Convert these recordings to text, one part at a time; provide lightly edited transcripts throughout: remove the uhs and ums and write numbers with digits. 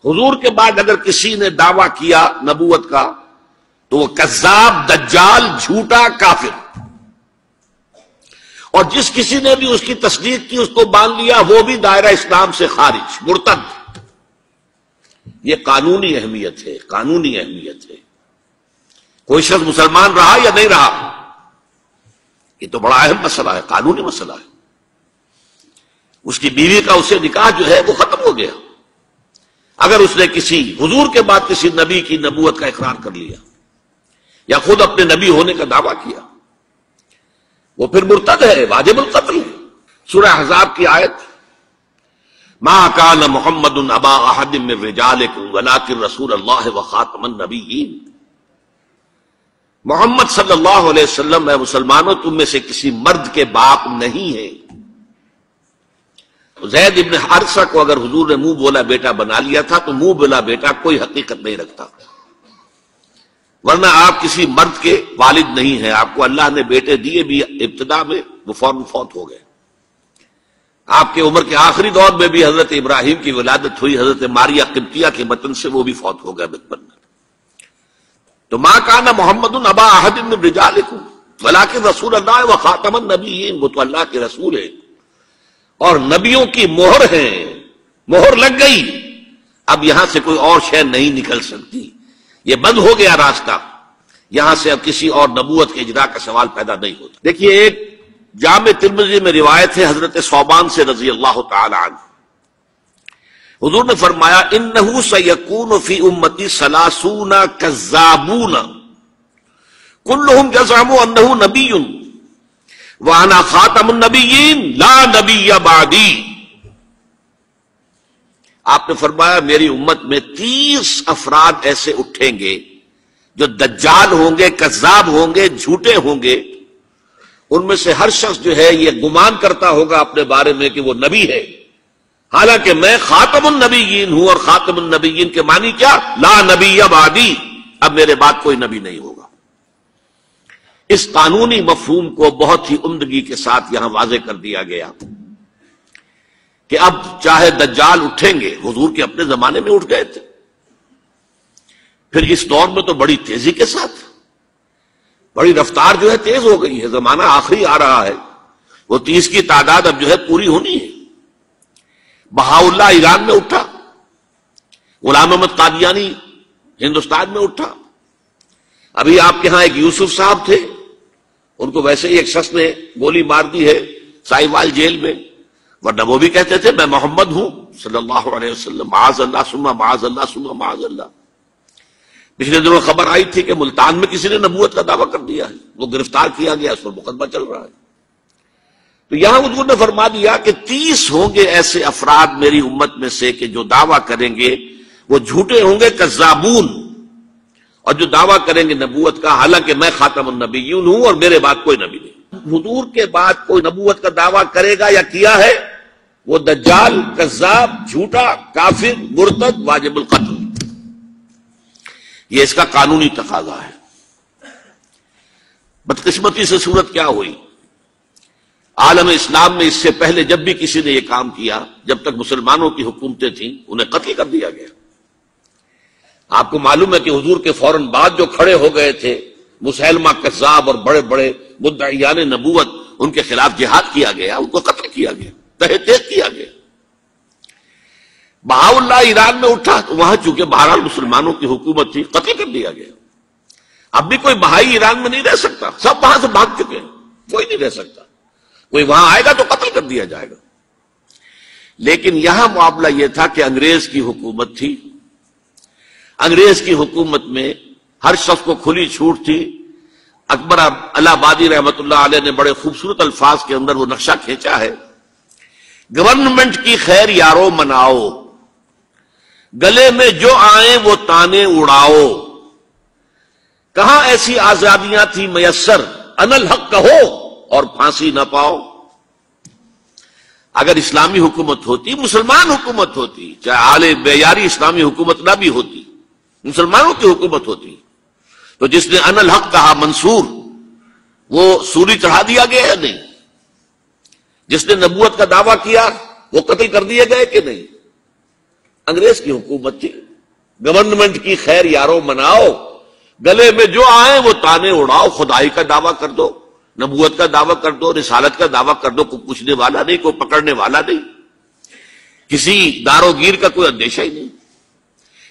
حضور کے بعد اگر کسی نے دعویٰ کیا نبوت کا تو وہ کذاب، دجال، جھوٹا، کافر، اور جس کسی نے بھی اس کی تصدیق کی، اس کو باندھ لیا، وہ بھی دائرہ اسلام سے خارج، مرتد۔ یہ قانونی اہمیت ہے، قانونی اہمیت ہے۔ کوئی شخص مسلمان رہا یا نہیں رہا، یہ تو بڑا اہم مسئلہ ہے، قانونی مسئلہ ہے۔ اس کی بیوی کا اس سے نکاح جو ہے وہ ختم ہو گیا اگر اس نے کسی حضور کے بعد کسی نبی کی نبوت کا اقرار کر لیا یا خود اپنے نبی ہونے کا دعویٰ کیا، وہ پھر مرتد ہے، واجب القتل ہے۔ سورہ احزاب کی آیت، ما کان محمد ابا احد من رجالکم ولکن رسول اللہ وخاتم النبیین۔ محمد صلی اللہ علیہ وسلم اے مسلمانوں تم میں سے کسی مرد کے باپ نہیں ہے۔ زید ابن حارثہ کو اگر حضور نے منہ بولا بیٹا بنا لیا تھا تو منہ بولا بیٹا کوئی حقیقت نہیں رکھتا، ورنہ آپ کسی مرد کے والد نہیں ہیں۔ آپ کو اللہ نے بیٹے دیے بھی ابتدا میں، وہ فوراً فوت ہو گئے۔ آپ کے عمر کے آخری دور میں بھی حضرت ابراہیم کی ولادت ہوئی، حضرت ماریہ قبطیہ کے بطن سے، وہ بھی فوت ہو گئے بچپن میں۔ تو ما کان محمد ابا احد من رجالکم ولکن رسول اللہ وخاتم النبیین، وہ تو اللہ کے رسول ہے اور نبیوں کی مہر ہے، مہر لگ گئی، اب یہاں سے کوئی اور شے نہیں نکل سکتی، یہ بند ہو گیا راستہ، یہاں سے اب کسی اور نبوت کے اجرا کا سوال پیدا نہیں ہوتا۔ دیکھیے ایک جامع ترمذی میں روایت ہے حضرت ثوبان سے رضی اللہ تعالی عنہ، حضور نے فرمایا انہ سیکون فی امتی ثلاثون کذابون کلہم یزعم انہ نبی وَأَنَا خَاتَمُ النَّبِيِّينَ لَا نَبِيَّ بَعْدِي۔ آپ نے فرمایا میری امت میں 30 افراد ایسے اٹھیں گے جو دجال ہوں گے، کذاب ہوں گے، جھوٹے ہوں گے، ان میں سے ہر شخص جو ہے یہ گمان کرتا ہوگا اپنے بارے میں کہ وہ نبی ہے، حالانکہ میں خاتم النبیین ہوں، اور خاتم النبیین کے معنی کیا؟ لا نبی بعدی، اب میرے بعد کوئی نبی نہیں ہوگا۔ اس قانونی مفہوم کو بہت ہی عمدگی کے ساتھ یہاں واضح کر دیا گیا کہ اب چاہے دجال اٹھیں گے، حضور کے اپنے زمانے میں اٹھ گئے تھے، پھر اس دور میں تو بڑی تیزی کے ساتھ، بڑی رفتار جو ہے تیز ہو گئی ہے، زمانہ آخری آ رہا ہے، وہ 30 کی تعداد اب جو ہے پوری ہونی ہے۔ بہاءاللہ ایران میں اٹھا، غلام احمد قادیانی ہندوستان میں اٹھا، ابھی آپ کے ہاں ایک یوسف صاحب تھے، ان کو ویسے ہی ایک شخص نے گولی مار دی ہے سائیوال جیل میں، ورنہ وہ بھی کہتے تھے میں محمد ہوں صلی اللہ علیہ وسلم، معاذ اللہ ثم معاذ اللہ ثم معاذ اللہ۔ پچھلے دنوں خبر آئی تھی کہ ملتان میں کسی نے نبوت کا دعویٰ کر دیا ہے، وہ گرفتار کیا گیا، اس پر مقدمہ چل رہا ہے۔ تو یہاں حضور نے فرما دیا کہ 30 ہوں گے ایسے افراد میری امت میں سے کہ جو دعویٰ کریں گے وہ جھوٹے ہوں گے، کذابون، اور جو دعویٰ کریں گے نبوت کا، حالانکہ میں خاتم النبیین ہوں اور میرے بعد کوئی نبی نہیں۔ حضور کے بعد کوئی نبوت کا دعویٰ کرے گا یا کیا ہے، وہ دجال، کذاب، جھوٹا، کافر، مرتد، واجب القتل، یہ اس کا قانونی تقاضا ہے۔ بدقسمتی سے صورت کیا ہوئی، عالم اسلام میں اس سے پہلے جب بھی کسی نے یہ کام کیا، جب تک مسلمانوں کی حکومتیں تھیں، انہیں قتل کر دیا گیا۔ آپ کو معلوم ہے کہ حضور کے فوراً بعد جو کھڑے ہو گئے تھے مسیلمہ کذاب اور بڑے بڑے مدعیان نبوت، ان کے خلاف جہاد کیا گیا، ان کو قتل کیا گیا، تہہ تیغ کیا گیا۔ بہاءاللہ ایران میں اٹھا تو وہاں چونکہ بہرحال مسلمانوں کی حکومت تھی، قتل کر دیا گیا۔ اب بھی کوئی بہائی ایران میں نہیں رہ سکتا، سب وہاں سے بھاگ چکے ہیں، کوئی نہیں رہ سکتا، کوئی وہاں آئے گا تو قتل کر دیا جائے گا۔ لیکن یہاں معاملہ یہ تھا کہ انگریز کی حکومت تھی، انگریز کی حکومت میں ہر شخص کو کھلی چھوٹ تھی۔ اکبر الہ آبادی رحمت اللہ علیہ نے بڑے خوبصورت الفاظ کے اندر وہ نقشہ کھینچا ہے، گورنمنٹ کی خیر یارو مناؤ، گلے میں جو آئیں وہ تانے اڑاؤ، کہاں ایسی آزادیاں تھی میسر، ان الحق کہو اور پھانسی نہ پاؤ۔ اگر اسلامی حکومت ہوتی، مسلمان حکومت ہوتی، چاہے اعلی معیاری اسلامی حکومت نہ بھی ہوتی، مسلمانوں کی حکومت ہوتی، تو جس نے ان الحق کہا منصور، وہ سولی چڑھا دیا گیا یا نہیں؟ جس نے نبوت کا دعویٰ کیا وہ قتل کر دیے گئے کہ نہیں؟ انگریز کی حکومت تھی، گورنمنٹ کی خیر یارو مناؤ، گلے میں جو آئے وہ تانے اڑاؤ، خدائی کا دعویٰ کر دو، نبوت کا دعویٰ کر دو، رسالت کا دعویٰ کر دو، کوئی پوچھنے والا نہیں، کوئی پکڑنے والا نہیں، کسی داروگیر کا کوئی اندیشہ ہی نہیں۔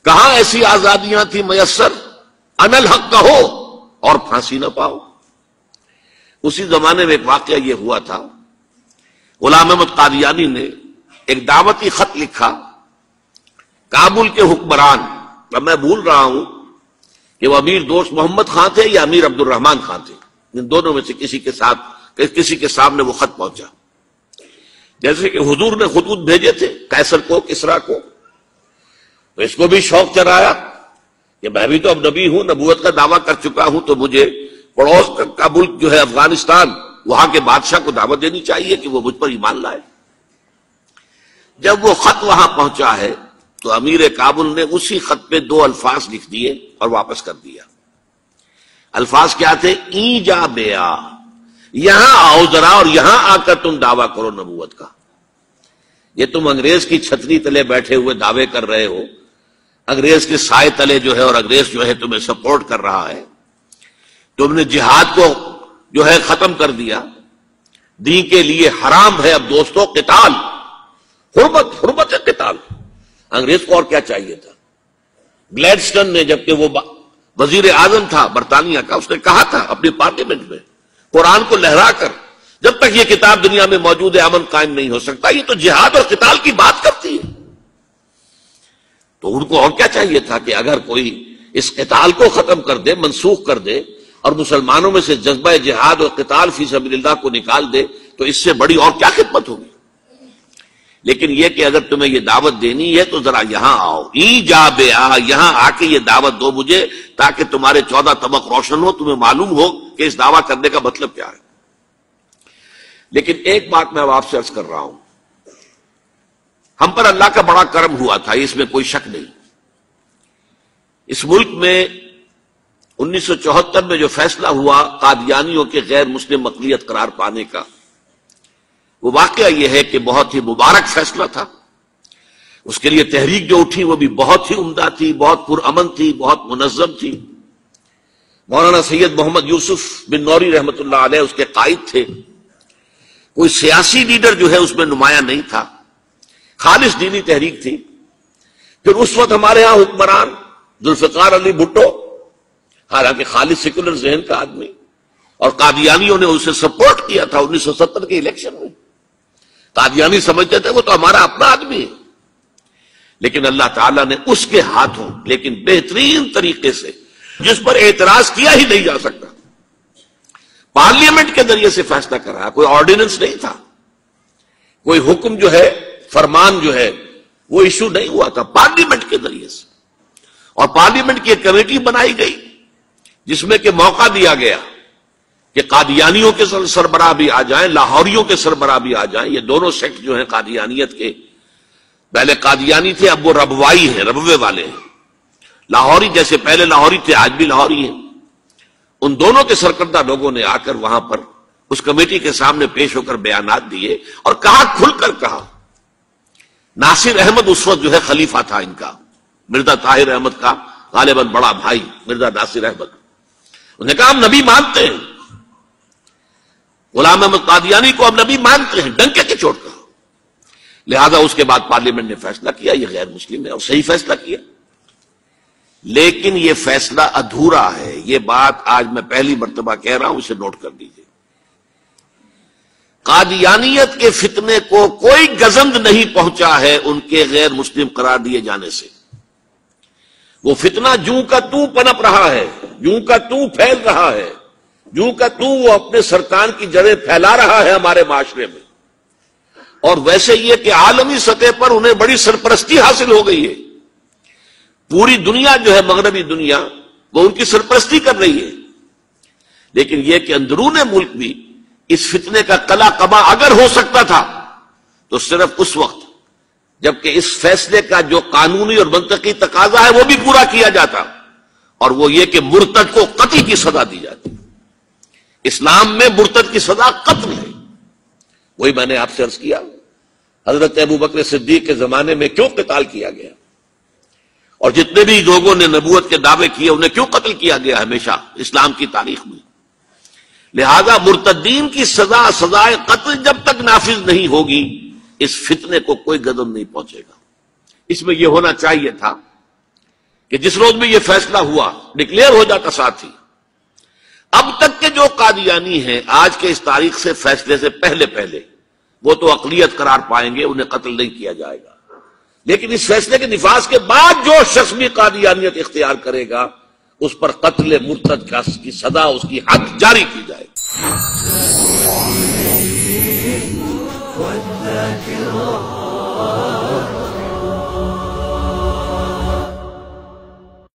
کہاں ایسی آزادیاں تھی میسر، ان الحق کہو اور پھانسی نہ پاؤ۔ اسی زمانے میں ایک واقعہ یہ ہوا تھا، غلام احمد قادیانی نے ایک دعوتی خط لکھا کابل کے حکمران، اب میں بھول رہا ہوں کہ وہ امیر دوست محمد خان تھے یا امیر عبد الرحمان خان تھے، ان دونوں میں سے کسی کے سامنے وہ خط پہنچا، جیسے کہ حضور نے خطوط بھیجے تھے قیصر کو، کسریٰ کو، تو اس کو بھی شوق چرایا کہ میں بھی تو اب نبی ہوں، نبوت کا دعویٰ کر چکا ہوں، تو مجھے پڑوس کا ملک جو ہے افغانستان، وہاں کے بادشاہ کو دعوت دینی چاہیے کہ وہ مجھ پر ایمان لائے۔ جب وہ خط وہاں پہنچا ہے تو امیر کابل نے اسی خط پہ 2 الفاظ لکھ دیے اور واپس کر دیا۔ الفاظ کیا تھے؟ ای جا بیا، یہاں آؤ ذرا اور یہاں آ کر تم دعویٰ کرو نبوت کا۔ یہ تم انگریز کی چھتری تلے بیٹھے ہوئے دعوے کر رہے ہو، انگریز کے سائے تلے جو ہے، اور انگریز جو ہے تمہیں سپورٹ کر رہا ہے، تم نے جہاد کو جو ہے ختم کر دیا، دین کے لیے حرام ہے اب دوستو قتال، حرمت ہے قتال۔ انگریز کو اور کیا چاہیے تھا؟ گلیڈسٹن نے، جبکہ وہ وزیر اعظم تھا برطانیہ کا، اس نے کہا تھا اپنی پارلیمنٹ میں قرآن کو لہرا کر، جب تک یہ کتاب دنیا میں موجود ہے امن قائم نہیں ہو سکتا، یہ تو جہاد اور قتال کی بات کرتی ہے۔ تو ان کو اور کیا چاہیے تھا کہ اگر کوئی اس قتال کو ختم کر دے، منسوخ کر دے، اور مسلمانوں میں سے جذبہ جہاد اور قتال فی سبیل اللہ کو نکال دے، تو اس سے بڑی اور کیا خدمت ہوگی؟ لیکن یہ کہ اگر تمہیں یہ دعوت دینی ہے تو ذرا یہاں آؤ، ای جا بے آ، یہاں آ کے یہ دعوت دو مجھے، تاکہ تمہارے 14 طبق روشن ہو، تمہیں معلوم ہو کہ اس دعویٰ کرنے کا مطلب کیا ہے۔ لیکن ایک بات میں اب آپ سے عرض کر رہا ہوں، ہم پر اللہ کا بڑا کرم ہوا تھا، اس میں کوئی شک نہیں۔ اس ملک میں 1974 میں جو فیصلہ ہوا قادیانیوں کے غیر مسلم اقلیت قرار پانے کا، وہ واقعہ یہ ہے کہ بہت ہی مبارک فیصلہ تھا۔ اس کے لیے تحریک جو اٹھی وہ بھی بہت ہی عمدہ تھی، بہت پرامن تھی، بہت منظم تھی۔ مولانا سید محمد یوسف بن نوری رحمۃ اللہ علیہ اس کے قائد تھے۔ کوئی سیاسی لیڈر جو ہے اس میں نمایاں نہیں تھا، خالص دینی تحریک تھی۔ پھر اس وقت ہمارے ہاں حکمران ذوالفقار علی بھٹو، حالانکہ خالص سیکولر ذہن کا آدمی، اور قادیانیوں نے اسے سپورٹ کیا تھا 1970 کے الیکشن میں۔ قادیانی سمجھتے تھے وہ تو ہمارا اپنا آدمی ہے، لیکن اللہ تعالیٰ نے اس کے ہاتھوں، لیکن بہترین طریقے سے، جس پر اعتراض کیا ہی نہیں جا سکتا، پارلیمنٹ کے ذریعے سے فیصلہ کر رہا۔ کوئی آرڈیننس نہیں تھا، کوئی حکم جو ہے، فرمان جو ہے وہ ایشو نہیں ہوا تھا، پارلیمنٹ کے ذریعے سے۔ اور پارلیمنٹ کی ایک کمیٹی بنائی گئی جس میں کہ موقع دیا گیا کہ قادیانیوں کے سربراہ بھی آ جائیں، لاہوریوں کے سربراہ بھی آ جائیں۔ یہ دونوں سیکٹ جو ہیں قادیانیت کے، پہلے قادیانی تھے، اب وہ ربوائی ہیں، ربوے والے ہیں۔ لاہوری جیسے پہلے لاہوری تھے، آج بھی لاہوری ہیں۔ ان دونوں کے سرکردہ لوگوں نے آ کر وہاں پر اس کمیٹی کے سامنے پیش ہو کر بیانات دیے اور کہا، کھل کر کہا۔ ناصر احمد اس وقت جو ہے خلیفہ تھا ان کا، مرزا طاہر احمد کا غالباً بڑا بھائی مرزا ناصر احمد۔ انہوں نے کہا ہم نبی مانتے ہیں، غلام احمد قادیانی کو ہم نبی مانتے ہیں، ڈنکے کی چوٹ کہا۔ لہذا اس کے بعد پارلیمنٹ نے فیصلہ کیا یہ غیر مسلم ہے، اور صحیح فیصلہ کیا۔ لیکن یہ فیصلہ ادھورا ہے، یہ بات آج میں پہلی مرتبہ کہہ رہا ہوں، اسے نوٹ کر لیجیے۔ قادیانیت کے فتنے کو کوئی گزند نہیں پہنچا ہے ان کے غیر مسلم قرار دیے جانے سے۔ وہ فتنہ جوں کا توں پنپ رہا ہے، جوں کا توں پھیل رہا ہے، جوں کا توں وہ اپنے سرطان کی جڑیں پھیلا رہا ہے ہمارے معاشرے میں۔ اور ویسے یہ کہ عالمی سطح پر انہیں بڑی سرپرستی حاصل ہو گئی ہے، پوری دنیا جو ہے، مغربی دنیا، وہ ان کی سرپرستی کر رہی ہے۔ لیکن یہ کہ اندرون ملک بھی اس فتنے کا قلع قبا اگر ہو سکتا تھا تو صرف اس وقت جبکہ اس فیصلے کا جو قانونی اور منطقی تقاضا ہے وہ بھی پورا کیا جاتا، اور وہ یہ کہ مرتد کو قتل کی سزا دی جاتی۔ اسلام میں مرتد کی سزا قتل ہے۔ وہی میں نے آپ سے عرض کیا، حضرت ابوبکر صدیق کے زمانے میں کیوں قتال کیا گیا، اور جتنے بھی لوگوں نے نبوت کے دعوے کیے انہیں کیوں قتل کیا گیا ہمیشہ اسلام کی تاریخ میں۔ لہذا مرتدین کی سزائے قتل جب تک نافذ نہیں ہوگی اس فتنے کو کوئی قدم نہیں پہنچے گا۔ اس میں یہ ہونا چاہیے تھا کہ جس روز میں یہ فیصلہ ہوا ڈکلیئر ہو جاتا ساتھ ہی۔ اب تک کے جو قادیانی ہیں آج کے اس تاریخ سے فیصلے سے پہلے وہ تو اقلیت قرار پائیں گے، انہیں قتل نہیں کیا جائے گا، لیکن اس فیصلے کے نفاذ کے بعد جو شخص بھی قادیانیت اختیار کرے گا اس پر قتل مرتد کی سزا، اس کی حد جاری کی جائے گی۔